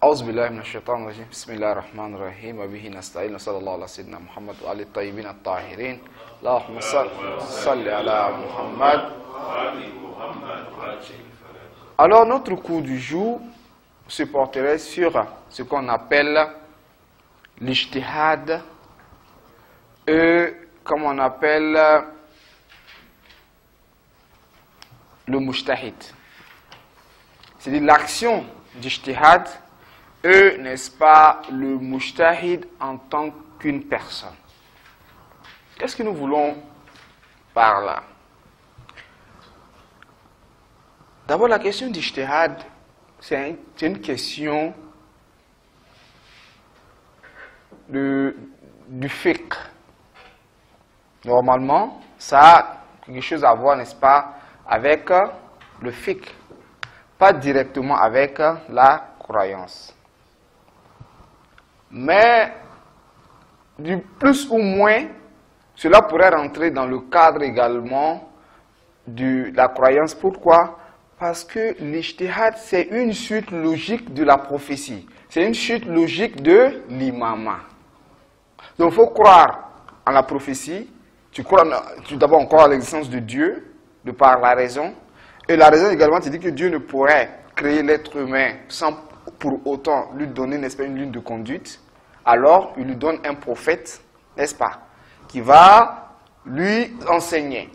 أعوذ بالله من الشيطان الرجيم بسم الله الرحمن الرحيم وبه نستعين وصلى الله على سيدنا محمد وعلى الطيبين الطاهرين اللهم صل على محمد. Alors notre cours du jour se porterait sur ce qu'on appelle l'ijtihad et comme on appelle le mujtahid. C'est-à-dire l'action d'ijtihad et, n'est-ce pas, le mujtahid en tant qu'une personne. Qu'est-ce que nous voulons par là? D'abord, la question d'ijtihad, c'est une question du fiqh. Normalement, ça a quelque chose à voir, n'est-ce pas, avec le fiqh, pas directement avec la croyance. Mais, du plus ou moins, cela pourrait rentrer dans le cadre également de la croyance. Pourquoi? Parce que l'ijtihad, c'est une suite logique de la prophétie. C'est une suite logique de l'imama. Donc, il faut croire en la prophétie. Tu crois d'abord on croit à l'existence de Dieu, de par la raison. Et la raison également te dit que Dieu ne pourrait créer l'être humain sans pour autant lui donner, n'est-ce pas, une ligne de conduite. Alors, il lui donne un prophète, n'est-ce pas, qui va lui enseigner.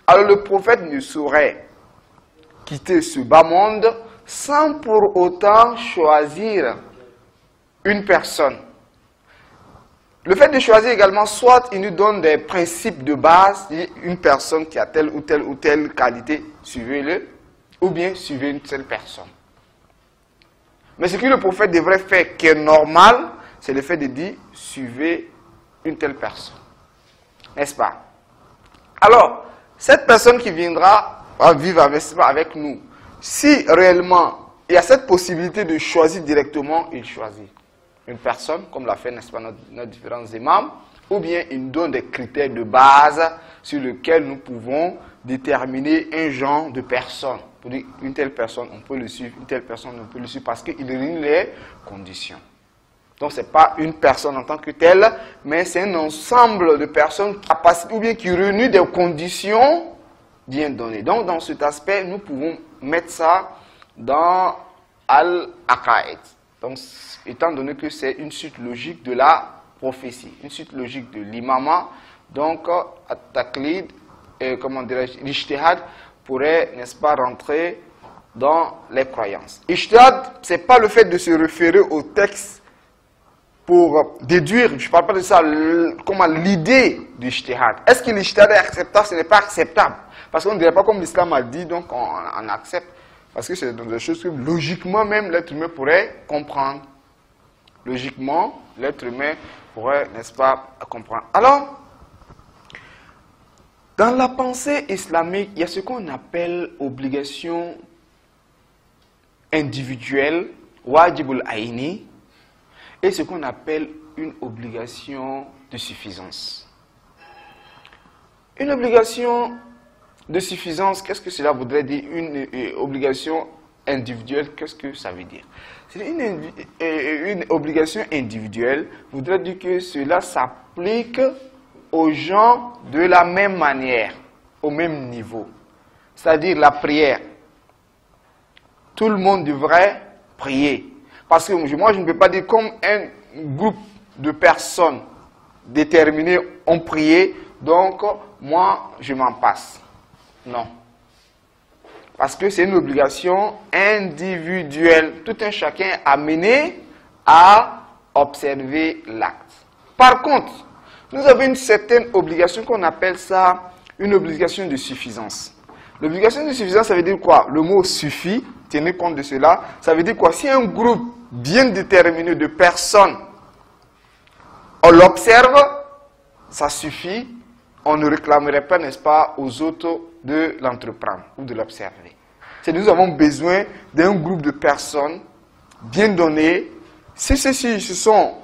Alors, le prophète ne saurait quitter ce bas monde sans pour autant choisir une personne. Le fait de choisir également, soit il nous donne des principes de base, une personne qui a telle ou telle qualité, suivez-le, ou bien suivez une seule personne. Mais ce que le prophète devrait faire, qui est normal, c'est le fait de dire, suivez une telle personne. N'est-ce pas? Alors, cette personne qui viendra vivre avec nous, si réellement il y a cette possibilité de choisir directement, il choisit une personne, comme l'a fait, n'est-ce pas, nos différents imams, ou bien il nous donne des critères de base sur lesquels nous pouvons déterminer un genre de personne. Pour dire une telle personne, on peut le suivre, une telle personne, on peut le suivre parce qu'il réunit les conditions. Donc, ce n'est pas une personne en tant que telle, mais c'est un ensemble de personnes ou bien qui réunissent des conditions bien données. Donc, dans cet aspect, nous pouvons mettre ça dans Al-Aqaïd. Donc, étant donné que c'est une suite logique de la prophétie, une suite logique de l'imama, donc, At-Taqlid, comment dirais-je, l'ijtihad pourrait, n'est-ce pas, rentrer dans les croyances. Ijtihad, ce n'est pas le fait de se référer au texte pour déduire, je ne parle pas de ça, comment l'idée du ijtihad. Est-ce que l'ijtihad est acceptable? Ce n'est pas acceptable. Parce qu'on ne dirait pas comme l'islam a dit, donc on accepte. Parce que c'est des choses que logiquement même l'être humain pourrait comprendre. Logiquement, l'être humain pourrait, n'est-ce pas, comprendre. Alors, dans la pensée islamique, il y a ce qu'on appelle obligation individuelle, wajibul aini, et ce qu'on appelle une obligation de suffisance. Une obligation de suffisance, qu'est-ce que cela voudrait dire? Une obligation individuelle, qu'est-ce que ça veut dire? Une obligation individuelle voudrait dire que cela s'applique aux gens de la même manière, au même niveau. C'est-à-dire la prière. Tout le monde devrait prier. Parce que moi, je ne peux pas dire comme un groupe de personnes déterminées ont prié, donc moi, je m'en passe. Non. Parce que c'est une obligation individuelle. Tout un chacun est amené à observer l'acte. Par contre, nous avons une certaine obligation qu'on appelle ça une obligation de suffisance. L'obligation de suffisance, ça veut dire quoi? Le mot suffit, tenez compte de cela. Ça veut dire quoi? Si un groupe bien déterminé de personnes, on l'observe, ça suffit, on ne réclamerait pas, n'est-ce pas, aux autres de l'entreprendre ou de l'observer. C'est nous avons besoin d'un groupe de personnes bien données. Si ceux-ci se sont,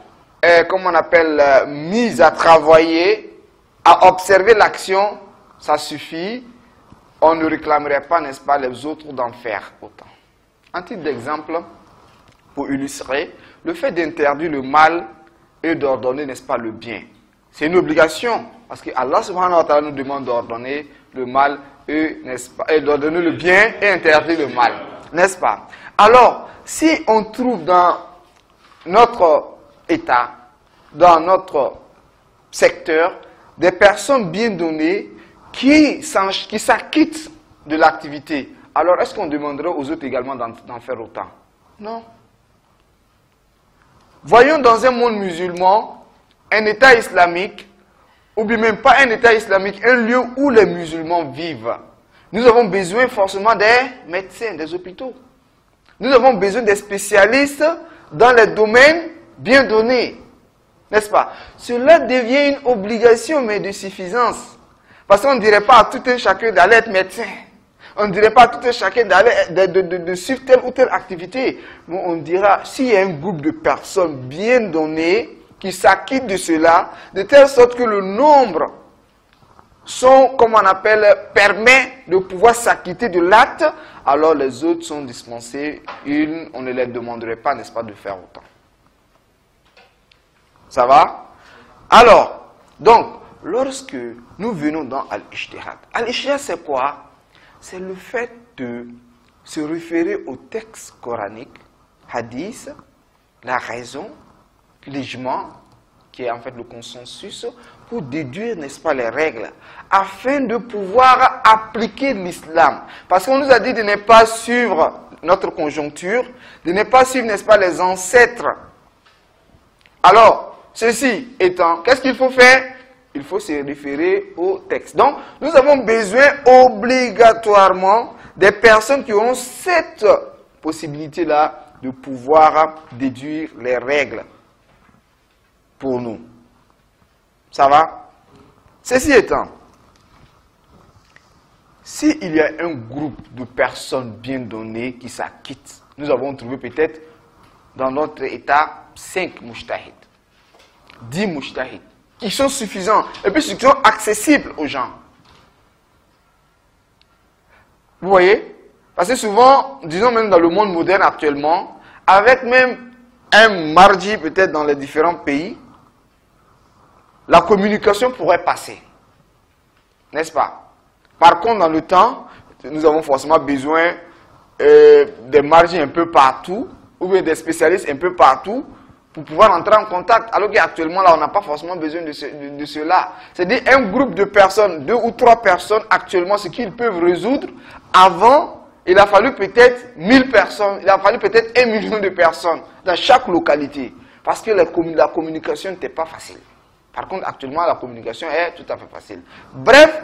comme on appelle, mis à travailler, à observer l'action, ça suffit. On ne réclamerait pas, n'est-ce pas, les autres d'en faire autant. En titre d'exemple, pour illustrer, le fait d'interdire le mal et d'ordonner, n'est-ce pas, le bien. C'est une obligation, parce que Allah subhanahu wa ta'ala nous demande d'ordonner le mal et, n'est-ce pas, et d'ordonner le bien et interdire le mal, n'est-ce pas? Alors, si on trouve dans notre État, dans notre secteur, des personnes bien données qui s'acquittent de l'activité, alors est-ce qu'on demanderait aux autres également d'en faire autant? Non. Voyons dans un monde musulman, un État islamique, ou bien même pas un État islamique, un lieu où les musulmans vivent. Nous avons besoin forcément des médecins, des hôpitaux. Nous avons besoin des spécialistes dans les domaines bien donnés. N'est-ce pas? Cela devient une obligation, mais de suffisance. Parce qu'on ne dirait pas à tout un chacun d'aller être médecin. On ne dirait pas à tout un chacun de suivre telle ou telle activité. Mais on dira, s'il y a un groupe de personnes bien données qui s'acquittent de cela, de telle sorte que le nombre comme on appelle, permet de pouvoir s'acquitter de l'acte, alors les autres sont dispensés. On ne les demanderait pas, n'est-ce pas, de faire autant. Ça va? Alors, donc, lorsque nous venons dans Al-Ijtihad, Al-Ijtihad c'est quoi? C'est le fait de se référer au texte coranique, hadith, la raison, l'ijma, qui est en fait le consensus, pour déduire, n'est-ce pas, les règles, afin de pouvoir appliquer l'islam. Parce qu'on nous a dit de ne pas suivre notre conjoncture, de ne pas suivre, n'est-ce pas, les ancêtres. Alors, ceci étant, qu'est-ce qu'il faut faire? Il faut se référer au texte. Donc, nous avons besoin obligatoirement des personnes qui ont cette possibilité-là de pouvoir déduire les règles pour nous. Ça va? Ceci étant, s'il y a un groupe de personnes bien données qui s'acquittent, nous avons trouvé peut-être dans notre état 5 mujtahid, 10 mujtahid, qui sont suffisants et puis qui sont accessibles aux gens. Vous voyez? Parce que souvent, disons même dans le monde moderne actuellement, avec même un mardi peut-être dans les différents pays, la communication pourrait passer. N'est-ce pas? Par contre, dans le temps, nous avons forcément besoin des margis un peu partout, ou bien des spécialistes un peu partout, pour pouvoir entrer en contact. Alors qu'actuellement, là, on n'a pas forcément besoin de cela. C'est-à-dire, un groupe de personnes, 2 ou 3 personnes, actuellement, ce qu'ils peuvent résoudre, avant, il a fallu peut-être 1000 personnes, il a fallu peut-être 1 million de personnes dans chaque localité. Parce que la communication n'était pas facile. Par contre, actuellement, la communication est tout à fait facile. Bref,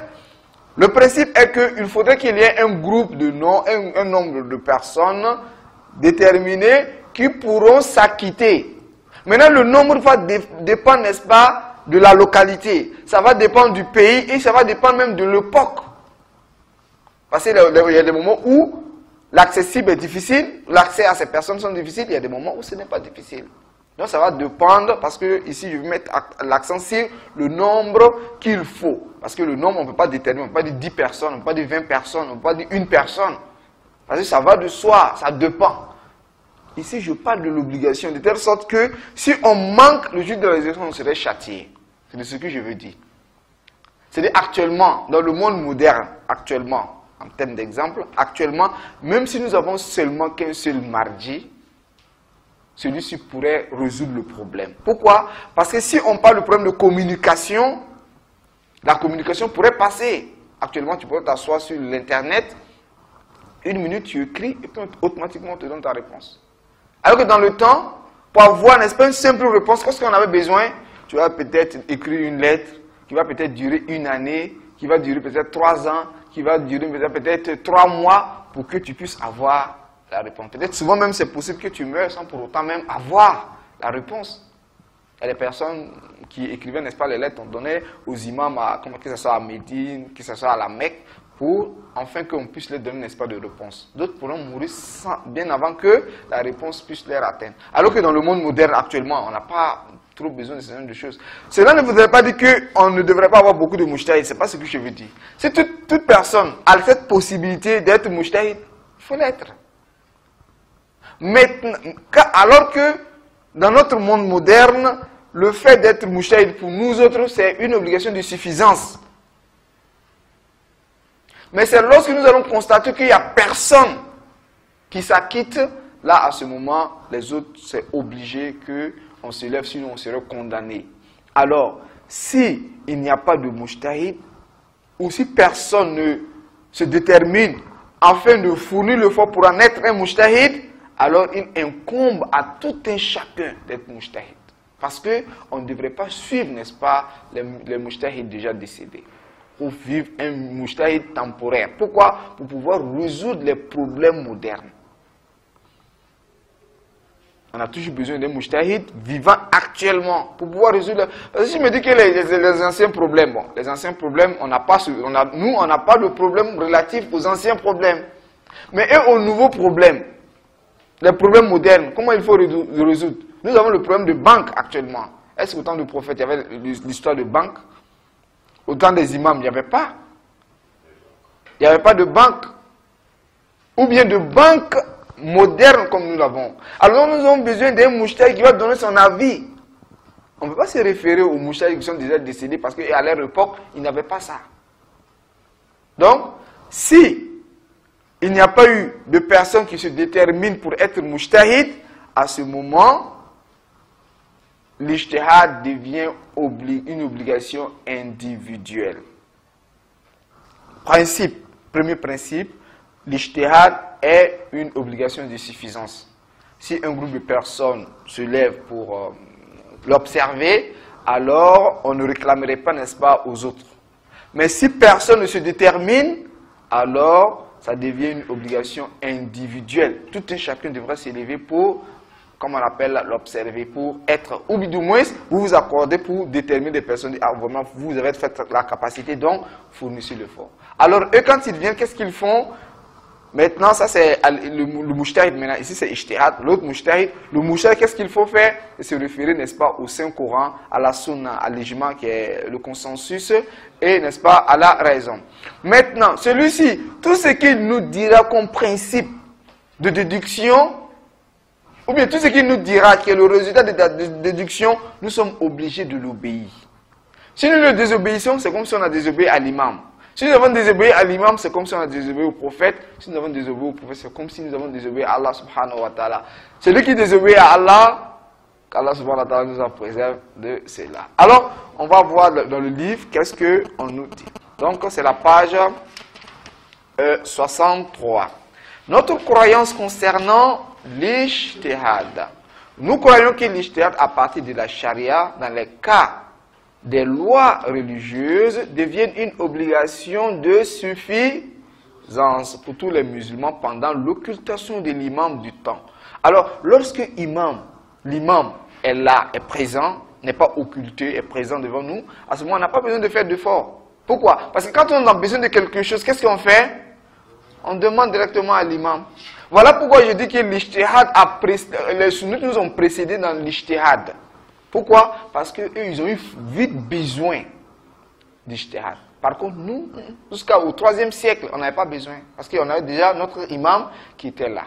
le principe est qu'il faudrait qu'il y ait un groupe de noms, un nombre de personnes déterminées qui pourront s'acquitter. Maintenant, le nombre va dépendre, n'est-ce pas, de la localité. Ça va dépendre du pays et ça va dépendre même de l'époque. Parce qu'il y a des moments où l'accessible est difficile, l'accès à ces personnes sont difficiles, il y a des moments où ce n'est pas difficile. Donc ça va dépendre, parce que ici je vais mettre l'accent sur le nombre qu'il faut. Parce que le nombre, on ne peut pas déterminer, on ne peut pas dire 10 personnes, on ne peut pas dire 20 personnes, on ne peut pas dire 1 personne. Parce que ça va de soi, ça dépend. Ici je parle de l'obligation, de telle sorte que si on manque le juge de la résurrection, on serait châtié. C'est de ce que je veux dire. C'est-à-dire actuellement, dans le monde moderne, actuellement, en termes d'exemple, actuellement, même si nous avons seulement qu'un seul mardi, celui-ci pourrait résoudre le problème. Pourquoi? Parce que si on parle du problème de communication, la communication pourrait passer. Actuellement, tu peux t'asseoir sur l'internet, 1 minute, tu écris, et puis automatiquement on te donne ta réponse. Alors que dans le temps, pour avoir, n'est-ce pas, une simple réponse, qu'est-ce qu'on avait besoin? Tu vas peut-être écrire une lettre qui va peut-être durer 1 année, qui va durer peut-être 3 ans, qui va durer peut-être 3 mois pour que tu puisses avoir la réponse. Peut-être souvent même c'est possible que tu meurs sans pour autant même avoir la réponse. Il y a des personnes qui écrivaient, n'est-ce pas, les lettres, on donnait aux imams, que ce soit à Médine, que ce soit à la Mecque, pour enfin qu'on puisse leur donner, n'est-ce pas, de réponse. D'autres pourront mourir bien avant que la réponse puisse leur atteindre. Alors que dans le monde moderne actuellement, on n'a pas trop besoin de ce genre de choses. Cela ne voudrait pas dire qu'on ne devrait pas avoir beaucoup de mujtahid, ce n'est pas ce que je veux dire. Si toute personne a cette possibilité d'être mujtahid, il faut l'être. Maintenant, alors que dans notre monde moderne, le fait d'être mujtahid pour nous autres, c'est une obligation de suffisance. Mais c'est lorsque nous allons constater qu'il n'y a personne qui s'acquitte, là, à ce moment, les autres, c'est obligé qu'on se lève, sinon on serait condamné. Alors, si il n'y a pas de mujtahid, ou si personne ne se détermine afin de fournir l'effort pour en être un mujtahid, alors il incombe à tout un chacun d'être mujtahid. Parce qu'on ne devrait pas suivre, n'est-ce pas, les mujtahids déjà décédés. Pour vivre un mujtahid temporaire. Pourquoi? Pour pouvoir résoudre les problèmes modernes. On a toujours besoin d'un mujtahid vivant actuellement pour pouvoir résoudre. Parce que si je me dis que les anciens problèmes, bon, les anciens problèmes, nous, on n'a pas de problème relatif aux anciens problèmes. Mais eux, aux nouveaux problèmes, les problèmes modernes, comment il faut résoudre? Nous avons le problème de banque actuellement. Est-ce qu'au temps du prophète, il y avait l'histoire de banque? Au temps des imams, il n'y avait pas. Il n'y avait pas de banque. Ou bien de banque moderne comme nous l'avons. Alors nous avons besoin d'un mujtahid qui va donner son avis. On ne peut pas se référer aux mujtahids qui sont déjà décédés parce qu'à leur époque, ils n'avaient pas ça. Donc, si il n'y a pas eu de personne qui se détermine pour être mujtahid, à ce moment, l'ijtihad devient une obligation individuelle. Premier principe, l'ijtihad est une obligation de suffisance. Si un groupe de personnes se lève pour l'observer, alors on ne réclamerait pas, n'est-ce pas, aux autres. Mais si personne ne se détermine, alors ça devient une obligation individuelle. Tout un chacun devra s'élever pour, comme on appelle, l'observer, pour être, ou du moins, vous vous accordez pour déterminer des personnes, ah, vraiment, vous avez fait la capacité, donc fournissez l'effort. Alors, eux, quand ils viennent, qu'est-ce qu'ils font? Maintenant, ça c'est le mujtahid, maintenant, ici c'est ijtihad, l'autre mujtahid. Le mujtahid, qu'est-ce qu'il faut faire? C'est se référer, n'est-ce pas, au Saint-Coran, à la sunna, à l'ijma, qui est le consensus, et, n'est-ce pas, à la raison. Maintenant, celui-ci, tout ce qu'il nous dira comme principe de déduction, ou bien tout ce qu'il nous dira qui est le résultat de la déduction, nous sommes obligés de l'obéir. Si nous le désobéissons, c'est comme si on a désobéi à l'imam. Si nous avons désobéi à l'imam, c'est comme si on a désobéi au prophète. Si nous avons désobéi au prophète, c'est comme si nous avons désobéi à Allah subhanahu wa ta'ala. Celui qui désobéit à Allah, qu'Allah subhanahu wa ta'ala nous en préserve de cela. Alors, on va voir dans le livre, qu'est-ce qu'on nous dit. Donc, c'est la page 63. Notre croyance concernant l'ijtihad. Nous croyons que l'ijtihad, à partir de la charia, dans les cas des lois religieuses, deviennent une obligation de suffisance pour tous les musulmans pendant l'occultation de l'imam du temps. Alors, lorsque l'imam est là, est présent, n'est pas occulté, est présent devant nous, à ce moment, on n'a pas besoin de faire d'efforts. Pourquoi? Parce que quand on a besoin de quelque chose, qu'est-ce qu'on fait? On demande directement à l'imam. Voilà pourquoi je dis que l'ijtihad, les sunnites nous ont précédés dans l'ijtihad. Pourquoi? Parce qu'eux, ils ont eu vite besoin d'ijtihad. Par contre, nous, jusqu'au 3e siècle, on n'avait pas besoin. Parce qu'on avait déjà notre imam qui était là.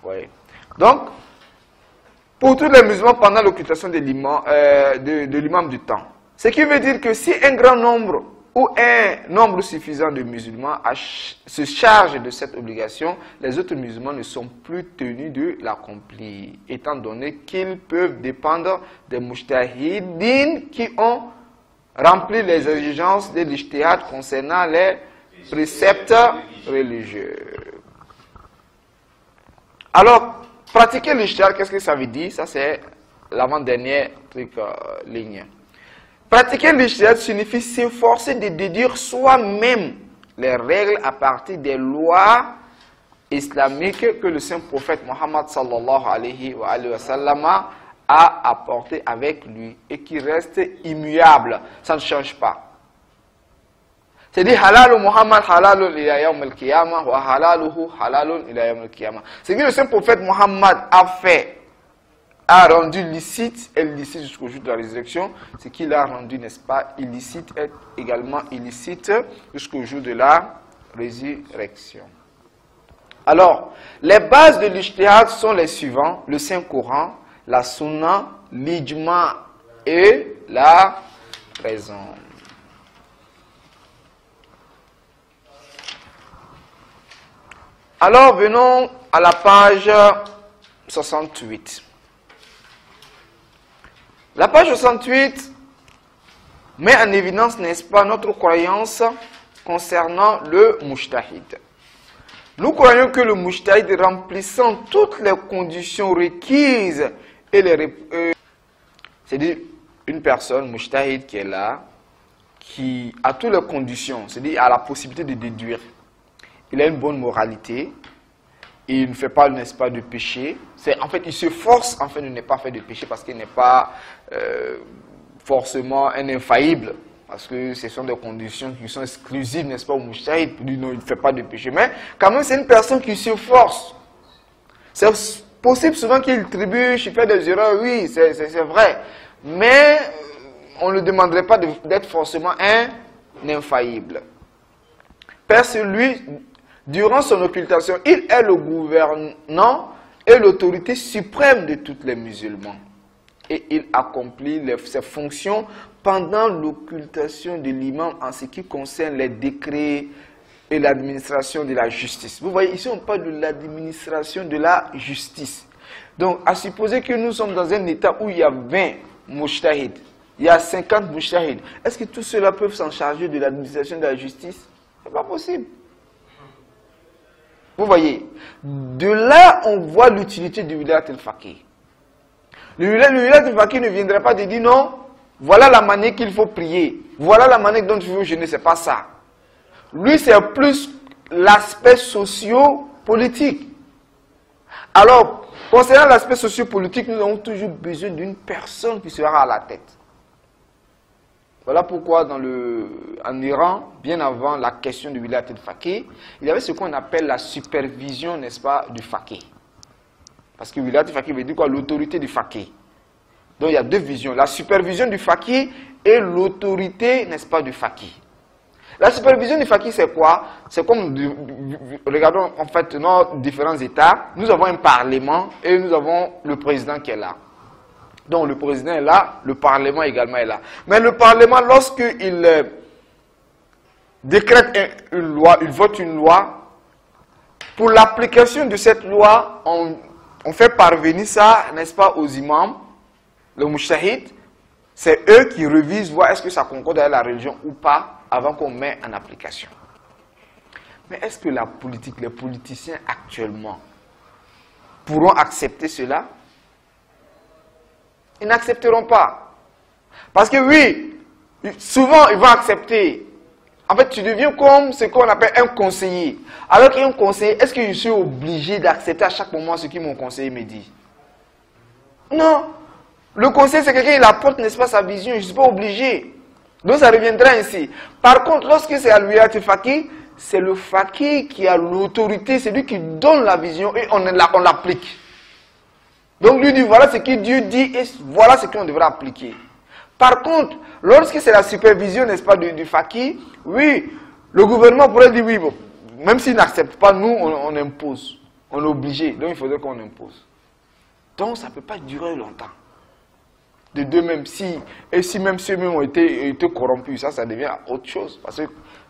Oui. Donc, pour tous les musulmans pendant l'occultation de l'imam du temps, ce qui veut dire que si un grand nombre ou un nombre suffisant de musulmans se charge de cette obligation, les autres musulmans ne sont plus tenus de l'accomplir, étant donné qu'ils peuvent dépendre des mujtahidines qui ont rempli les exigences de l'ijtihad concernant les préceptes religieux. Alors, pratiquer l'ijtihad, qu'est-ce que ça veut dire? Ça, c'est l'avant-dernière ligne. Pratiquer l'ijtihad signifie s'efforcer de déduire soi-même les règles à partir des lois islamiques que le saint prophète Mohammed sallallahu alayhi wa sallam a apportées avec lui et qui restent immuables. Ça ne change pas. C'est-à-dire halal Muhammad halalun ila yawm al-qiyamah wa halaluhu halalun ila yawm al-qiyamah. C'est que le saint prophète Mohammed a rendu licite et illicite jusqu'au jour de la résurrection. Ce qu'il a rendu, n'est-ce pas, illicite est également illicite jusqu'au jour de la résurrection. Alors, les bases de l'ijtihad sont les suivants, le Saint-Coran, la Sunna, l'Ijma et la raison. Alors, venons à la page 68. La page 68 met en évidence, n'est-ce pas, notre croyance concernant le mujtahid. Nous croyons que le mujtahid, remplissant toutes les conditions requises, c'est-à-dire une personne mujtahid qui est là, qui a toutes les conditions, c'est-à-dire a la possibilité de déduire. Il a une bonne moralité, il ne fait pas, n'est-ce pas, de péché. En fait, il se force en fait, de ne pas faire de péché parce qu'il n'est pas forcément un infaillible. Parce que ce sont des conditions qui sont exclusives, n'est-ce pas, au mujtahid. Il dit non, il ne fait pas de péché. Mais quand même, c'est une personne qui se force. C'est possible souvent qu'il trébuche, il fait des erreurs, oui, c'est vrai. Mais on ne demanderait pas d'être forcément un infaillible. Parce que lui, durant son occultation, il est le gouvernant et l'autorité suprême de tous les musulmans. Et il accomplit ses fonctions pendant l'occultation de l'imam en ce qui concerne les décrets et l'administration de la justice. Vous voyez, ici on parle de l'administration de la justice. Donc, à supposer que nous sommes dans un état où il y a 20 mujtahids, il y a 50 mujtahids, est-ce que tous ceux-là peuvent s'en charger de l'administration de la justice? Ce n'est pas possible. Vous voyez, de là on voit l'utilité du wilayat al-faqih. Le wilayat al-faqih ne viendrait pas de dire non, voilà la manière qu'il faut prier, voilà la manière dont il faut jeûner, c'est pas ça. Lui, c'est plus l'aspect socio-politique. Alors, concernant l'aspect socio-politique, nous avons toujours besoin d'une personne qui sera à la tête. Voilà pourquoi en Iran, bien avant la question du wilayat al-faqih, il y avait ce qu'on appelle la supervision, n'est-ce pas, du faqih. Parce que wilayat al-faqih veut dire quoi? L'autorité du faqih. Donc il y a deux visions, la supervision du faqih et l'autorité, n'est-ce pas, du faqih. La supervision du faqih, c'est quoi? C'est comme, regardons en fait nos différents États, nous avons un parlement et nous avons le président qui est là. Donc le président est là, le parlement également est là. Mais le parlement, lorsqu'il décrète une loi, il vote une loi, pour l'application de cette loi, on fait parvenir ça, n'est-ce pas, aux imams, le mujtahid, c'est eux qui revisent, voir est-ce que ça concorde avec la religion ou pas, avant qu'on mette en application. Mais est-ce que la politique, les politiciens actuellement, pourront accepter cela? Ils n'accepteront pas. Parce que oui, souvent ils vont accepter. En fait, tu deviens comme ce qu'on appelle un conseiller. Alors qu'un conseiller, est-ce que je suis obligé d'accepter à chaque moment ce que mon conseiller me dit? Non. Le conseiller, c'est quelqu'un qui apporte, n'est-ce pas, sa vision. Je ne suis pas obligé. Donc ça reviendra ainsi. Par contre, lorsque c'est à l'wilayat al-faqih, c'est le faqih qui a l'autorité, c'est lui qui donne la vision et on l'applique. Donc lui dit, voilà ce que Dieu dit et voilà ce qu'on devrait appliquer. Par contre, lorsque c'est la supervision, n'est-ce pas, du faqih, oui, le gouvernement pourrait dire, oui, bon, même s'il n'accepte pas, nous, on impose. On est obligé, donc il faudrait qu'on impose. Donc ça ne peut pas durer longtemps. De deux même, si même ceux-mêmes ont été corrompus, ça devient autre chose. Parce que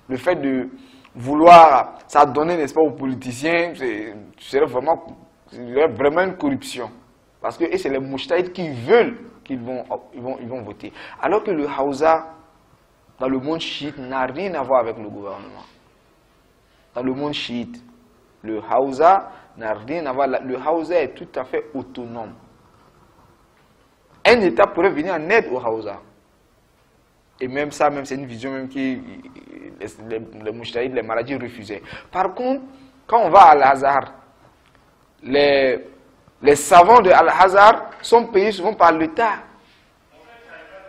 le fait de vouloir s'adonner, n'est-ce pas, aux politiciens, serait vraiment une corruption. Parce que c'est les mujtahid qui veulent qu'ils vont voter. Alors que le Hawza, dans le monde chiite, n'a rien à voir avec le gouvernement. Dans le monde chiite, le Hawza n'a rien à voir. Le Hawza est tout à fait autonome. Un État pourrait venir en aide au Hawza. Et même ça, c'est une vision même qui les mujtahid, les maladies refusaient. Par contre, quand on va à Al-Azhar, les savants de Al-Azhar sont payés souvent par l'État.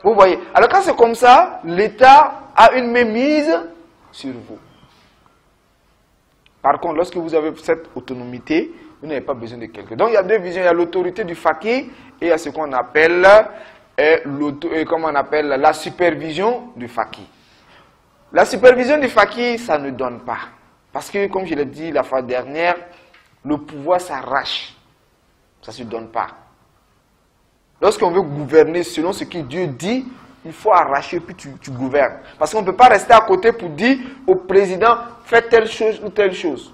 Vous voyez. Alors quand c'est comme ça, l'État a une mainmise sur vous. Par contre, lorsque vous avez cette autonomité, vous n'avez pas besoin de quelqu'un. Donc il y a deux visions. Il y a l'autorité du faqih et il y a ce qu'on appelle, la supervision du faqih. La supervision du faqih, ça ne donne pas. Parce que, comme je l'ai dit la fois dernière, le pouvoir s'arrache. Ça ne se donne pas. Lorsqu'on veut gouverner selon ce que Dieu dit, il faut arracher puis tu gouvernes. Parce qu'on ne peut pas rester à côté pour dire au président, fais telle chose ou telle chose.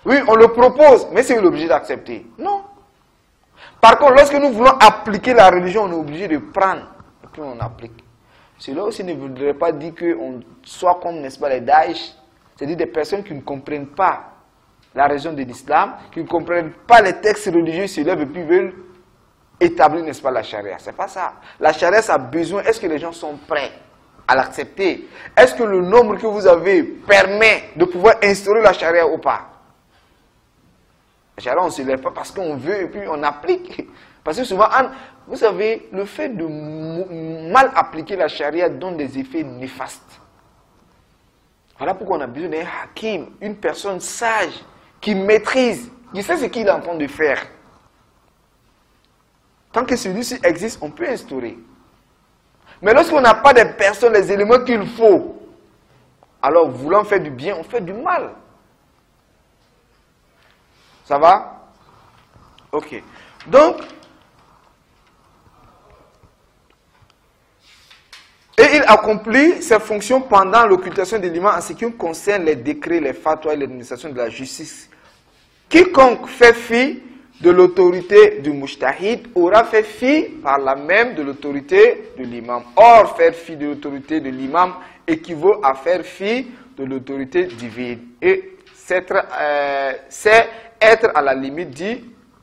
Oui, on le propose, mais c'est obligé d'accepter. Non. Par contre, lorsque nous voulons appliquer la religion, on est obligé de prendre et puis on applique. Cela aussi ne voudrait pas dire qu'on soit comme, n'est-ce pas, les Daesh, c'est-à-dire des personnes qui ne comprennent pas la religion de l'islam, qui ne comprennent pas les textes religieux, se lèvent et puis veulent établir, n'est-ce pas, la charia. C'est pas ça. La charia, ça a besoin, est-ce que les gens sont prêts à l'accepter? Est-ce que le nombre que vous avez permet de pouvoir instaurer la charia ou pas? La charia, on ne se lève pas parce qu'on veut et puis on applique. Parce que souvent, vous savez, le fait de mal appliquer la charia donne des effets néfastes. Voilà pourquoi on a besoin d'un hakim, une personne sage, qui maîtrise, qui sait ce qu'il est en train de faire. Tant que celui-ci existe, on peut instaurer. Mais lorsqu'on n'a pas des personnes, les éléments qu'il faut, alors voulant faire du bien, on fait du mal. Ça va? Ok. Donc, et il accomplit ses fonctions pendant l'occultation de l'imam en ce qui concerne les décrets, les fatwas et l'administration de la justice. Quiconque fait fi de l'autorité du mujtahid aura fait fi par la même de l'autorité de l'imam. Or, faire fi de l'autorité de l'imam équivaut à faire fi de l'autorité divine. Et c'est être à la limite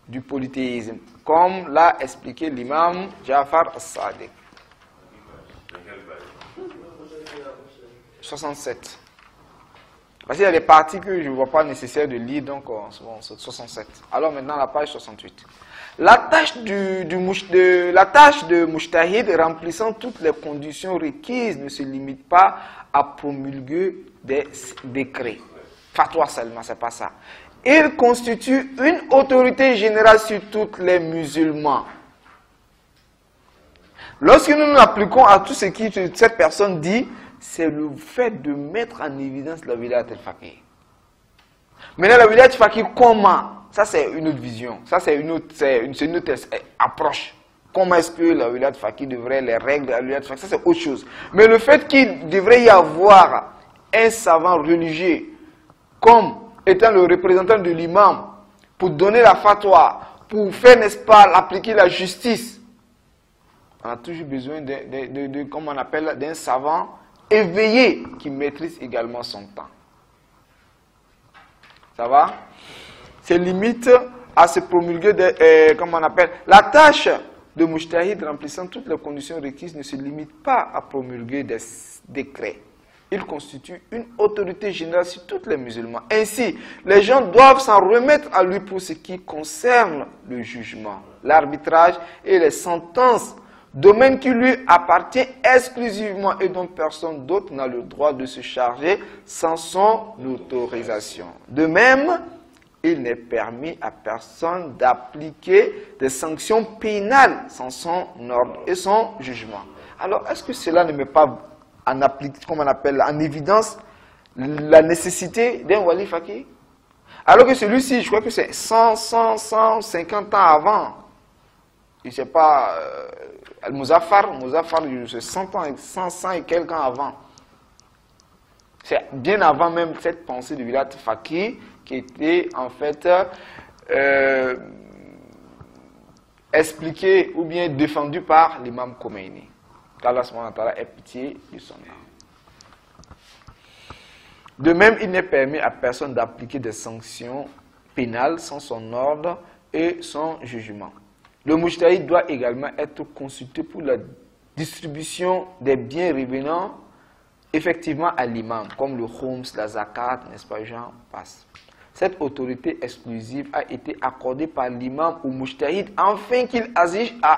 du polythéisme, comme l'a expliqué l'imam Ja'far as-Sadiq. 67. Parce qu'il y a des parties que je ne vois pas nécessaire de lire, donc c'est 67. Alors maintenant la page 68. La tâche de mujtahid remplissant toutes les conditions requises ne se limite pas à promulguer des décrets. Fatwa seulement, c'est pas ça. Il constitue une autorité générale sur tous les musulmans. Lorsque nous nous appliquons à tout ce que cette personne dit, c'est le fait de mettre en évidence la wilayat al-faqih. Maintenant, la wilayat al-faqih, comment? Ça, c'est une autre vision. Ça, c'est une autre approche. Comment est-ce que la wilayat al-faqih devrait, les règles de la wilayat al-faqih, ça, c'est autre chose. Mais le fait qu'il devrait y avoir un savant religieux, comme étant le représentant de l'imam, pour donner la fatwa, pour faire, n'est-ce pas, appliquer la justice, on a toujours besoin comme on appelle, d'un savant éveillé qui maîtrise également son temps. Ça va? C'est limite à se promulguer comme on appelle. La tâche de mujtahid remplissant toutes les conditions requises ne se limite pas à promulguer des décrets. Il constitue une autorité générale sur tous les musulmans. Ainsi, les gens doivent s'en remettre à lui pour ce qui concerne le jugement, l'arbitrage et les sentences, domaine qui lui appartient exclusivement et dont personne d'autre n'a le droit de se charger sans son autorisation. De même, il n'est permis à personne d'appliquer des sanctions pénales sans son ordre et son jugement. Alors, est-ce que cela ne met pas en applique, comme on appelle, en évidence la nécessité d'un wali faqih? Alors que celui-ci, je crois que c'est 150 ans avant. Je ne sais pas, Al-Muzaffar, c'est 100 ans, 100 et quelques ans avant. C'est bien avant même cette pensée de wilayat faqih qui était en fait expliquée ou bien défendue par l'imam Khomeini. Qu'Allah ait pitié de son âme. De même, il n'est permis à personne d'appliquer des sanctions pénales sans son ordre et son jugement. Le mujtahid doit également être consulté pour la distribution des biens revenant effectivement à l'imam, comme le khums, la zakat, n'est-ce pas, j'en passe. Cette autorité exclusive a été accordée par l'imam au mujtahid afin qu'il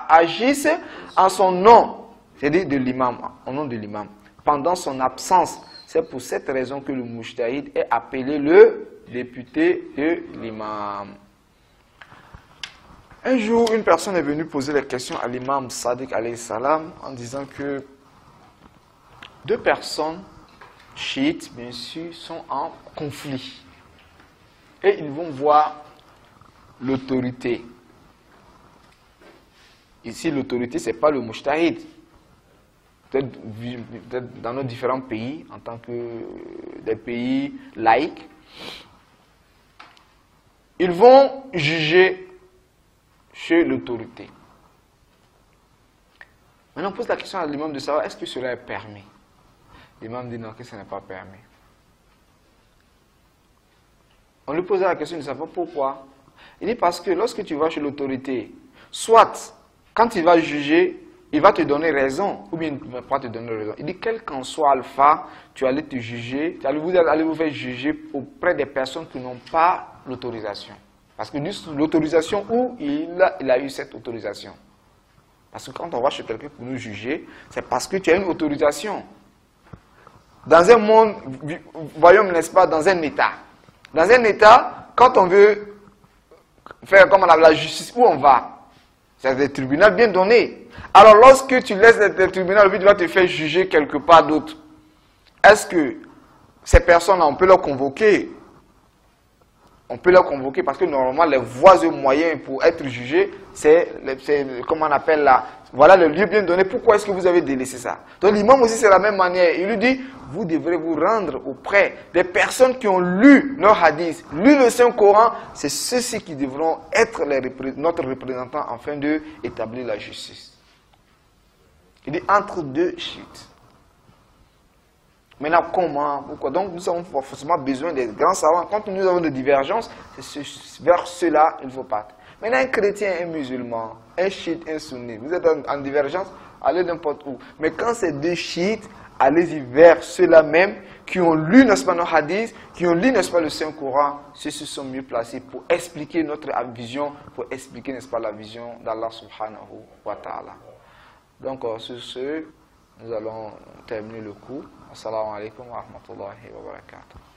agisse en son nom, c'est-à-dire de l'imam, au nom de l'imam, pendant son absence. C'est pour cette raison que le mujtahid est appelé le député de l'imam. Un jour, une personne est venue poser la question à l'imam Sadiq alayhi salam en disant que deux personnes chiites, bien sûr, sont en conflit. et ils vont voir l'autorité. Ici, l'autorité, ce n'est pas le mujtahid. Peut-être dans nos différents pays, en tant que des pays laïcs, ils vont juger chez l'autorité. Maintenant, on pose la question à l'imam de savoir, est-ce que cela est permis? L'imam dit non, que ce n'est pas permis. On lui pose la question de savoir pourquoi. Il dit parce que lorsque tu vas chez l'autorité, soit quand il va juger, il va te donner raison, ou bien il ne va pas te donner raison. Il dit quel qu'en soit alpha, tu allais te juger, allez vous faire juger auprès des personnes qui n'ont pas l'autorisation. Parce que l'autorisation, où il a eu cette autorisation. Parce que quand on va chez quelqu'un pour nous juger, c'est parce que tu as une autorisation. Dans un monde, voyons, n'est-ce pas, dans un État. Dans un État, quand on veut faire comme on a la justice, où on va? C'est des tribunaux bien donnés. Alors lorsque tu laisses les tribunaux, le but va te faire juger quelque part d'autre. Est-ce que ces personnes-là, on peut leur convoquer? On peut leur convoquer parce que normalement, les voies et moyens pour être jugés, c'est comment on appelle là, voilà le lieu bien donné. Pourquoi est-ce que vous avez délaissé ça? Donc l'imam aussi, c'est la même manière. Il lui dit, vous devrez vous rendre auprès des personnes qui ont lu leur hadith, lu le Saint-Coran. C'est ceux-ci qui devront être notre représentant afin d'établir la justice. Il dit, entre deux chiites. Maintenant, comment? Pourquoi? Donc, nous avons forcément besoin des grands savants. Quand nous avons des divergences, c'est vers cela qu'il faut partir. Maintenant, un chrétien, un musulman, un chiite, un sunnite, vous êtes en divergence, allez n'importe où. Mais quand c'est deux chiites, allez-y vers ceux-là même qui ont lu, n'est-ce pas, nos hadiths, qui ont lu, n'est-ce pas, le Saint-Coran. Ceux-ci sont mieux placés pour expliquer notre vision, pour expliquer, n'est-ce pas, la vision d'Allah subhanahu wa ta'ala. Donc, sur ce, nous allons terminer le cours. Assalamu alaikum wa rahmatullahi wa barakatuh.